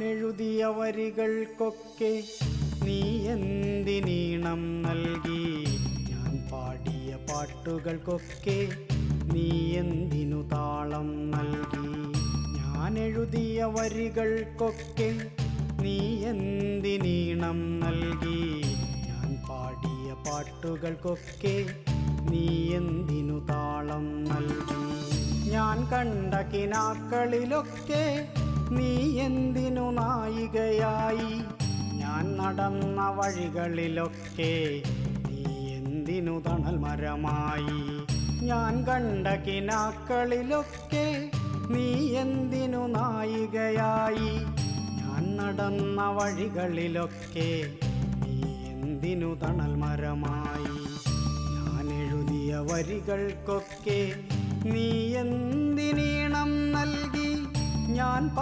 എഴുതിയ വരികൾക്കൊക്കെ നീ എന്തിനീണം നൽകി? ഞാൻ പാടിയ പാട്ടുകൾക്കൊക്കെ നീ എന്തിനു താളം നൽകി? ഞാൻ എഴുതിയ വരികൾക്കൊക്കെ നീ എന്തിനീണം നൽകി? ഞാൻ പാടിയ പാട്ടുകൾക്കൊക്കെ നീ എന്തിനു താളം നൽകി? ഞാൻ കണ്ട കിനാക്കളിലൊക്കെ നീ എന്തിനു നായികയായി? ഞാൻ നടന്ന വഴികളിലൊക്കെ നീ എന്തിനു തണൽ മരമായി? ഞാൻ കണ്ട കിനാക്കളിലൊക്കെ നീ എന്തിനു നായികയായി? ഞാൻ നടന്ന വഴികളിലൊക്കെ നീ എന്തിനു തണൽ മരമായി? ഞാൻ എഴുതിയ വരികൾക്കൊക്കെ നീ എന്തിനീണം നൽകി? ഞാൻ